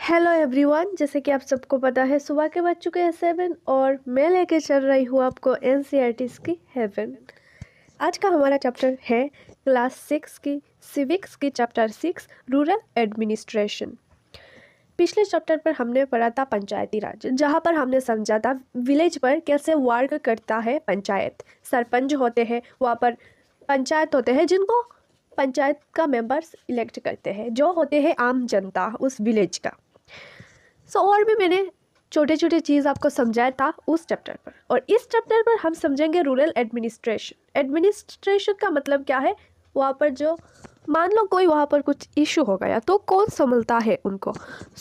Hello everyone, जैसे कि आप सबको पता है सुबह के बज चुके हैं 7 और मैं लेके चल रही हूँ आपको एनसीईआरटी की हेवन। आज का हमारा चैप्टर है क्लास 6 की सिविक्स की चैप्टर 6 रूरल एडमिनिस्ट्रेशन। पिछले चैप्टर पर हमने पढ़ा था पंचायती राज, जहाँ पर हमने समझा था विलेज पर कैसे वर्क करता है पंचायत। सरपंच होते हैं, वहाँ पर पंचायत होते हैं जिनको पंचायत का मेंबर्स इलेक्ट करते हैं, जो होते हैं आम जनता उस विलेज का। और भी मैंने छोटे छोटे चीज़ आपको समझाया था उस चैप्टर पर, और इस चैप्टर पर हम समझेंगे रूरल एडमिनिस्ट्रेशन। एडमिनिस्ट्रेशन का मतलब क्या है, वहाँ पर जो मान लो कोई वहाँ पर कुछ इशू हो गया तो कौन संभलता है उनको।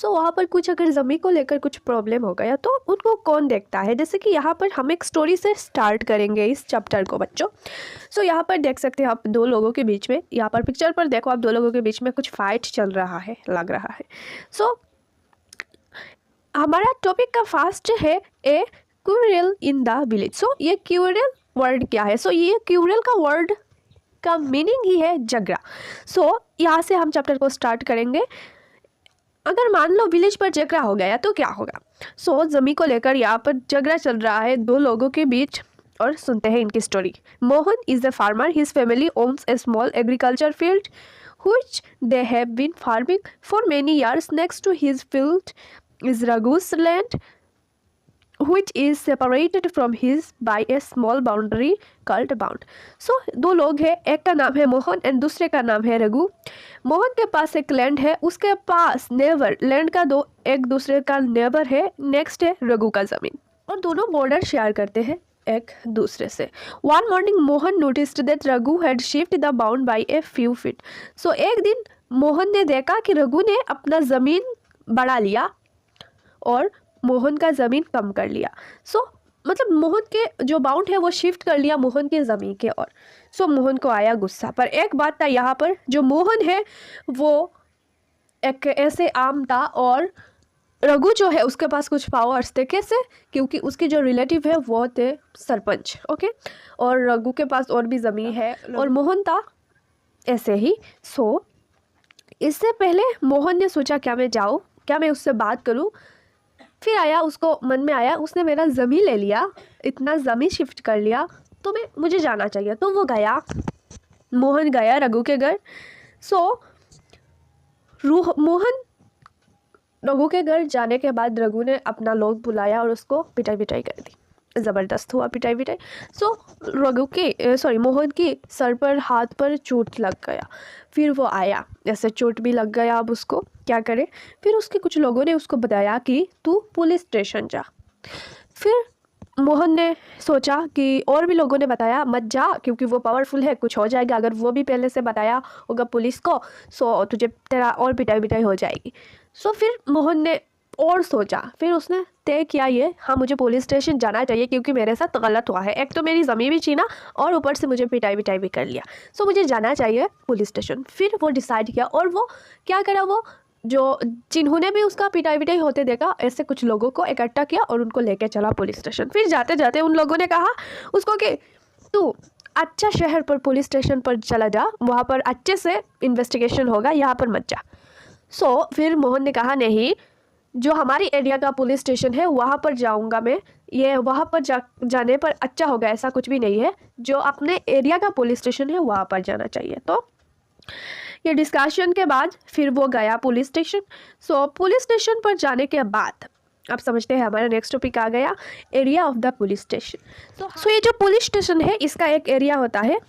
वहाँ पर कुछ अगर ज़मीन को लेकर कुछ प्रॉब्लम हो गया तो उनको कौन देखता है। जैसे कि यहाँ पर हम एक स्टोरी से स्टार्ट करेंगे इस चैप्टर को बच्चों। यहाँ पर देख सकते हैं आप दो लोगों के बीच में, यहाँ पर पिक्चर पर देखो आप, दो लोगों के बीच में कुछ फाइट चल रहा है लग रहा है। हमारा टॉपिक का फर्स्ट है ए क्यूरल इन द विलेज। ये क्यूरल वर्ड क्या है? ये क्यूरल का वर्ड का मीनिंग ही है झगड़ा। यहाँ से हम चैप्टर को स्टार्ट करेंगे। अगर मान लो विलेज पर झगड़ा हो गया तो क्या होगा। जमीन को लेकर यहाँ पर झगड़ा चल रहा है दो लोगों के बीच, और सुनते हैं इनकी story. Mohan is a farmer, his family owns a small agriculture field which they have been farming for many years. Next to his field is Raghu's land, which is separated from his by a small boundary called bound. दो लोग हैं, एक का नाम है Mohan and दूसरे का नाम है रघु। मोहन के पास एक लैंड है, उसके पास नेबर लैंड का दो एक दूसरे का नेबर है। नेक्स्ट है रघु का ज़मीन, और दोनों बॉर्डर शेयर करते हैं एक दूसरे से। One morning Mohan noticed that Raghu had shift the bound by a few feet. एक दिन मोहन ने देखा कि रघु ने अपना ज़मीन बढ़ा लिया और मोहन का ज़मीन कम कर लिया। मतलब मोहन के जो बाउंड है वो शिफ्ट कर लिया मोहन के ज़मीन के ओर। मोहन को आया गुस्सा। पर एक बात था, यहाँ पर जो मोहन है वो एक ऐसे आम था और रघु जो है उसके पास कुछ पावर्स थे। कैसे? क्योंकि उसके जो रिलेटिव है वो थे सरपंच। ओके, और रघु के पास और भी ज़मीन है और मोहन था ऐसे ही। इससे पहले मोहन ने सोचा क्या मैं जाऊँ, क्या मैं उससे बात करूँ। फिर आया, उसको मन में आया उसने मेरा ज़मीन ले लिया, इतना ज़मीन शिफ्ट कर लिया, तो मुझे जाना चाहिए। तो वो गया, मोहन गया रघु के घर। मोहन रघु के घर जाने के बाद रघु ने अपना लोग बुलाया और उसको पिटाई कर दी। ज़बरदस्त हुआ पिटाई। मोहन की सर पर हाथ पर चोट लग गया। फिर वो आया, ऐसे चोट भी लग गया, अब उसको क्या करे। फिर उसके कुछ लोगों ने उसको बताया कि तू पुलिस स्टेशन जा। फिर मोहन ने सोचा कि, और भी लोगों ने बताया मत जा क्योंकि वो पावरफुल है, कुछ हो जाएगा। अगर वो भी पहले से बताया होगा पुलिस को तुझे तेरा और पिटाई हो जाएगी। फिर मोहन ने और सोचा, फिर उसने तय किया ये, हाँ मुझे पुलिस स्टेशन जाना चाहिए क्योंकि मेरे साथ गलत हुआ है। एक तो मेरी ज़मीन भी छीना और ऊपर से मुझे पिटाई भी कर लिया। मुझे जाना चाहिए पुलिस स्टेशन। फिर वो डिसाइड किया और वो क्या करा, वो जो जिन्होंने भी उसका पिटाई होते देखा, ऐसे कुछ लोगों को इकट्ठा किया और उनको लेके चला पुलिस स्टेशन। फिर जाते जाते उन लोगों ने कहा उसको कि तू अच्छा शहर पर पुलिस स्टेशन पर चला जा, वहाँ पर अच्छे से इन्वेस्टिगेशन होगा, यहाँ पर मत जा। फिर मोहन ने कहा नहीं, जो हमारी एरिया का पुलिस स्टेशन है वहाँ पर जाऊँगा मैं, ये वहाँ पर जाने पर अच्छा होगा, ऐसा कुछ भी नहीं है। जो अपने एरिया का पुलिस स्टेशन है वहाँ पर जाना चाहिए। तो ये डिस्कशन के बाद फिर वो गया पुलिस स्टेशन। पुलिस स्टेशन पर जाने के बाद आप समझते हैं हमारा नेक्स्ट टॉपिक आ गया, area of the police station. ये जो पुलिस स्टेशन है इसका एक एरिया होता है,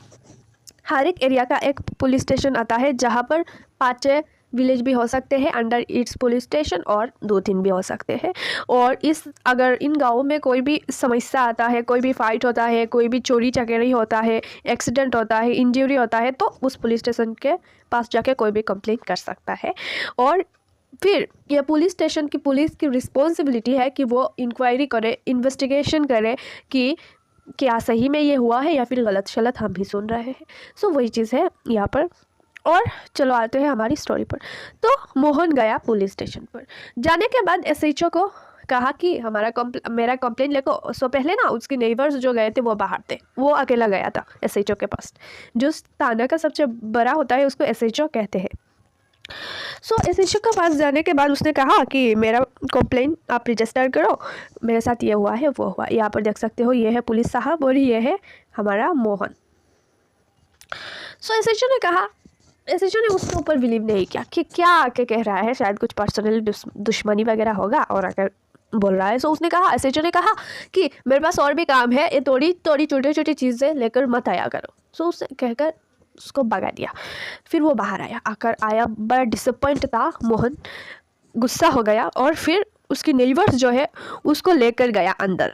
हर एक एरिया का एक पुलिस स्टेशन आता है, जहाँ पर 5 विलेज भी हो सकते हैं अंडर इट्स पुलिस स्टेशन और 2-3 भी हो सकते हैं। और अगर इन गाँवों में कोई भी समस्या आता है, कोई भी फाइट होता है, कोई भी चोरी चकेरी होता है, एक्सीडेंट होता है, इंजरी होता है, तो उस पुलिस स्टेशन के पास जाके कोई भी कंप्लेंट कर सकता है। और फिर यह पुलिस स्टेशन की पुलिस की रिस्पॉन्सिबिलिटी है कि वो इंक्वायरी करे, इन्वेस्टिगेशन करे कि क्या सही में ये हुआ है या फिर गलत शलत हम भी सुन रहे हैं। वही चीज़ है यहाँ पर। और चलो आते हैं हमारी स्टोरी पर। तो मोहन गया पुलिस स्टेशन पर। जाने के बाद एसएचओ को कहा कि मेरा कंप्लेंट लेको। पहले ना उसके नेबर्स जो गए थे वो बाहर थे, वो अकेला गया था एसएचओ के पास। जो थाना का सबसे बड़ा होता है उसको एसएचओ कहते हैं। सो एसएचओ के पास जाने के बाद उसने कहा कि मेरा कंप्लेन आप रजिस्टर करो, मेरे साथ ये हुआ है वो हुआ। यहाँ पर देख सकते हो ये है पुलिस साहब और ये है हमारा मोहन। सो एसएचओ ने कहा, एसएचओ ने उसके ऊपर बिलीव नहीं किया कि क्या आके कह रहा है, शायद कुछ पर्सनल दुश्मनी वगैरह होगा और आकर बोल रहा है। सो उसने कहा, एसएचओ ने कहा कि मेरे पास और भी काम है, ये थोड़ी थोड़ी छोटी छोटी चीज़ें लेकर मत आया करो। सो उसने कहकर उसको भगा दिया। फिर वो बाहर आया बड़ा डिसअपॉइंट था मोहन, गुस्सा हो गया और फिर उसकी नेबर्स जो है उसको लेकर गया अंदर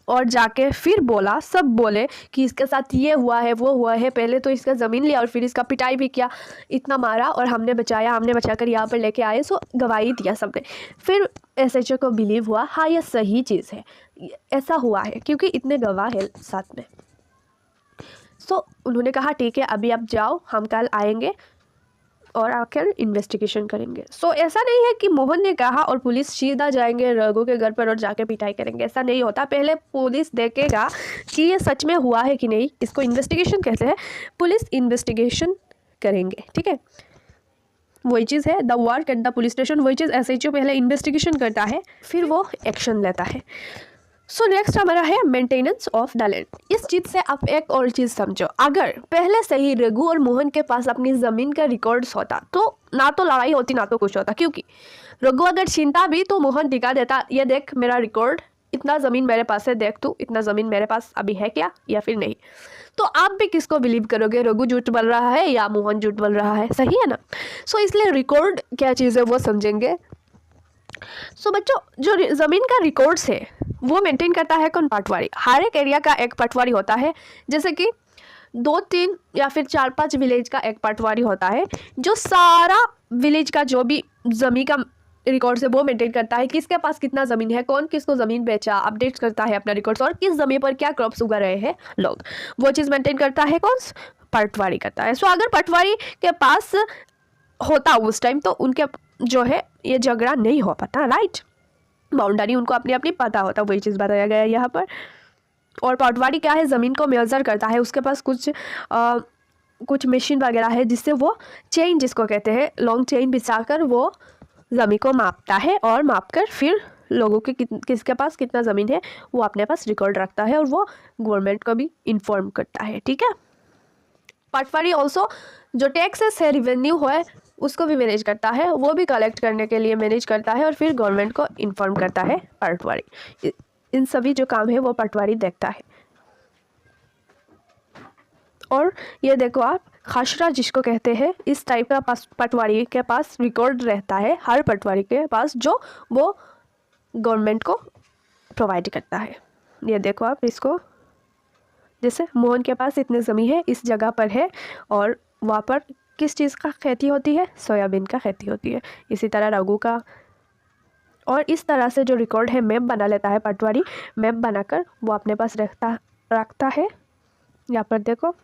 और जाके फिर बोला, सब बोले कि इसके साथ ये हुआ है वो हुआ है, पहले तो इसका ज़मीन लिया और फिर इसका पिटाई भी किया, इतना मारा और हमने बचाकर यहाँ पर लेके आए। सो गवाही दिया सबने। फिर एसएचओ को बिलीव हुआ, हाँ ये सही चीज़ है, ऐसा हुआ है क्योंकि इतने गवाह है साथ में। सो उन्होंने कहा ठीक है अभी आप जाओ, हम कल आएंगे और आकर इन्वेस्टिगेशन करेंगे। सो ऐसा नहीं है कि मोहन ने कहा और पुलिस सीधा जाएंगे रघु के घर पर और जाके पिटाई करेंगे, ऐसा नहीं होता। पहले पुलिस देखेगा कि ये सच में हुआ है कि नहीं, इसको इन्वेस्टिगेशन कहते हैं। पुलिस इन्वेस्टिगेशन करेंगे, ठीक है, वही चीज़ है the work at the police station, वही चीज़ एसएचओ पहले इन्वेस्टिगेशन करता है फिर वो एक्शन लेता है। सो नेक्स्ट हमारा है मेंटेनेंस ऑफ द लैंड। इस चीज़ से आप एक और चीज़ समझो, अगर पहले से ही रघु और मोहन के पास अपनी ज़मीन का रिकॉर्ड्स होता तो ना तो लड़ाई होती ना तो कुछ होता, क्योंकि रघु अगर छीनता भी तो मोहन दिखा देता, ये देख मेरा रिकॉर्ड, इतना ज़मीन मेरे पास है, देख तू इतना ज़मीन मेरे पास अभी है क्या या फिर नहीं। तो आप भी किसको बिलीव करोगे, रघु झूठ बोल रहा है या मोहन झूठ बोल रहा है, सही है ना। सो इसलिए रिकॉर्ड क्या चीज़ है वो समझेंगे। सो बच्चों जो ज़मीन का रिकॉर्ड्स है वो मेंटेन करता है कौन, पटवारी। हर एक एरिया का एक पटवारी होता है, जैसे कि 2-3 या फिर 4-5 विलेज का एक पटवारी होता है जो सारा विलेज का जो भी ज़मीन का रिकॉर्ड है वो मेंटेन करता है, किसके पास कितना ज़मीन है, कौन किसको ज़मीन बेचा, अपडेट करता है अपना रिकॉर्ड्स, और किस ज़मीन पर क्या क्रॉप्स उगा रहे हैं लोग, वो चीज़ मेंटेन करता है कौन, पटवारी करता है। सो अगर पटवारी के पास होता उस टाइम तो उनके जो है ये झगड़ा नहीं हो पाता, राइट। बाउंड्री उनको अपनी अपनी पता होता, वही चीज़ बताया गया है यहाँ पर। और पटवारी क्या है, ज़मीन को मेजर करता है, उसके पास कुछ मशीन वगैरह है जिससे वो चेन, जिसको कहते हैं लॉन्ग चेन, बिछाकर वो ज़मीन को मापता है और मापकर फिर लोगों के किसके पास कितना ज़मीन है वो अपने पास रिकॉर्ड रखता है और वो गवर्नमेंट को भी इन्फॉर्म करता है, ठीक है। पटवारी ऑल्सो जो टैक्सेस है, रिवेन्यू है, उसको भी मैनेज करता है, वो भी कलेक्ट करने के लिए मैनेज करता है और फिर गवर्नमेंट को इन्फॉर्म करता है पटवारी। इन सभी जो काम है वो पटवारी देखता है। और ये देखो आप, खसरा जिसको कहते हैं, इस टाइप का पटवारी के पास रिकॉर्ड रहता है, हर पटवारी के पास, जो वो गवर्नमेंट को प्रोवाइड करता है। ये देखो आप इसको, जैसे मोहन के पास इतने ज़मीन है, इस जगह पर है और वहाँ पर किस चीज़ का खेती होती है, सोयाबीन का खेती होती है। इसी तरह रघु का, और इस तरह से जो रिकॉर्ड है मैप बना लेता है पटवारी, मैप बनाकर वो अपने पास रखता है। यहाँ पर देखो,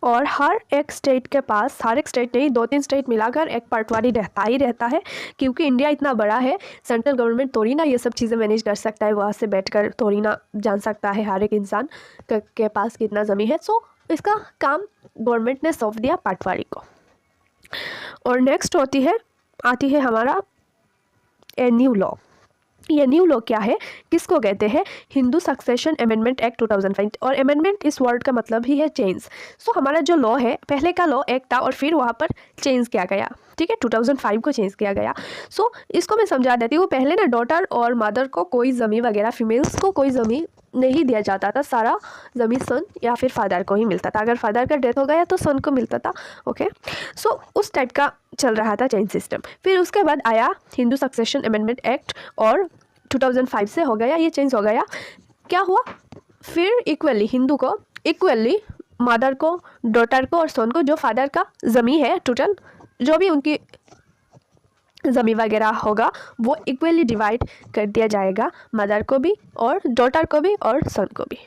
और हर एक स्टेट के पास, हर एक स्टेट नहीं 2-3 स्टेट मिलाकर एक पटवारी रहता ही रहता है, क्योंकि इंडिया इतना बड़ा है, सेंट्रल गवर्नमेंट थोड़ी ना ये सब चीज़ें मैनेज कर सकता है, वहाँ से बैठकर थोड़ी ना जान सकता है हर एक इंसान के पास कितना ज़मीन है। सो इसका काम गवर्नमेंट ने सौंप दिया पटवारी को। और नेक्स्ट आती है हमारा ए न्यू लॉ। ये न्यू लॉ क्या है, किसको कहते हैं, हिंदू सक्सेशन अमेंडमेंट एक्ट 2005। और अमेंडमेंट इस वर्ड का मतलब ही है चेंज। सो हमारा जो लॉ है, पहले का लॉ एक था और फिर वहाँ पर चेंज किया गया, ठीक है, 2005 को चेंज किया गया। सो इसको मैं समझा देती हूँ। पहले ना डॉटर और मदर को कोई ज़मीन वगैरह, फीमेल्स को कोई ज़मीन नहीं दिया जाता था, सारा ज़मीन सन या फिर फादर को ही मिलता था। अगर फादर का डेथ हो गया तो सन को मिलता था, ओके। सो उस टाइप का चल रहा था चेंज सिस्टम। फिर उसके बाद आया हिंदू सक्सेशन अमेंडमेंट एक्ट और 2005 से हो गया, ये चेंज हो गया। क्या हुआ, फिर इक्वली हिंदू को, इक्वली मदर को, डॉटर को और सन को, जो फादर का ज़मीन है टोटल, जो भी उनकी ज़मीन वगैरह होगा वो इक्वली डिवाइड कर दिया जाएगा, मदर को भी और डॉटर को भी और सन को भी।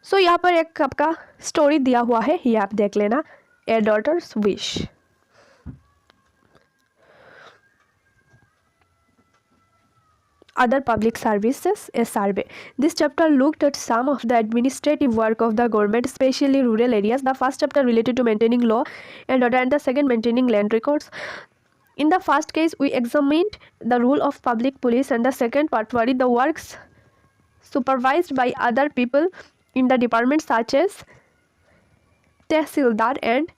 सो यहाँ पर एक आपका स्टोरी दिया हुआ है, ये आप देख लेना, a daughter's wish. other public services, a survey. This chapter looked at some of the administrative work of the government, especially rural areas. The first chapter related to maintaining law and order, and the second maintaining land records. In the first case, we examined the role of public police, and the second part were the works supervised by other people in the department, such as Tehsildar and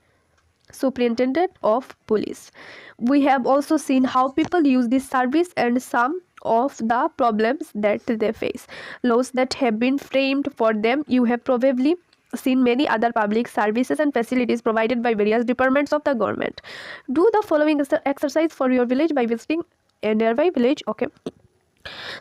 Superintendent of Police. We have also seen how people use this service and some of the problems that they face. Laws that have been framed for them. You have probably seen many other public services and facilities provided by various departments of the government. Do the following exercise for your village by visiting a nearby village. Okay.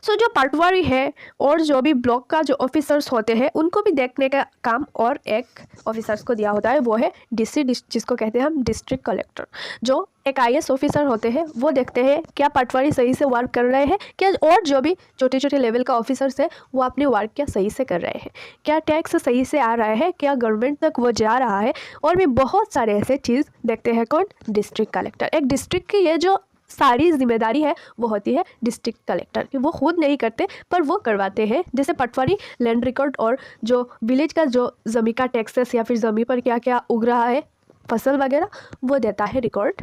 सो जो पटवारी है और जो भी block का जो officers होते हैं उनको भी देखने का काम और एक ऑफिसर्स को दिया होता है, वो है डीसी, जिसको कहते हैं हम डिस्ट्रिक्ट कलेक्टर। जो एक आईएएस ऑफिसर होते हैं वो देखते हैं क्या पटवारी सही से वर्क कर रहे हैं क्या, और जो भी छोटे छोटे लेवल का ऑफिसर्स है वो अपने वर्क क्या सही से कर रहे हैं, क्या टैक्स सही से आ रहा है, क्या गवर्नमेंट तक वो जा रहा है, और भी बहुत सारे ऐसे चीज़ देखते हैं कौन, डिस्ट्रिक्ट कलेक्टर। एक डिस्ट्रिक्ट की ये जो सारी जिम्मेदारी है वो होती है डिस्ट्रिक्ट कलेक्टर की, वो खुद नहीं करते पर वो करवाते हैं। जैसे पटवारी लैंड रिकॉर्ड और जो विलेज का जो ज़मीन का टैक्सेस या फिर ज़मीन पर क्या क्या उग रहा है फसल वगैरह वो देता है रिकॉर्ड,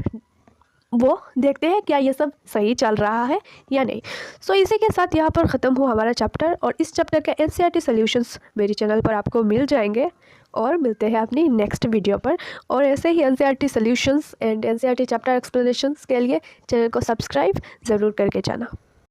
वो देखते हैं क्या ये सब सही चल रहा है या नहीं। सो इसी के साथ यहाँ पर ख़त्म हुआ हमारा चैप्टर, और इस चैप्टर का एनसीईआरटी सॉल्यूशंस मेरे चैनल पर आपको मिल जाएंगे, और मिलते हैं अपनी नेक्स्ट वीडियो पर। और ऐसे ही NCERT solutions and NCERT chapter explanations के लिए चैनल को सब्सक्राइब ज़रूर करके जाना।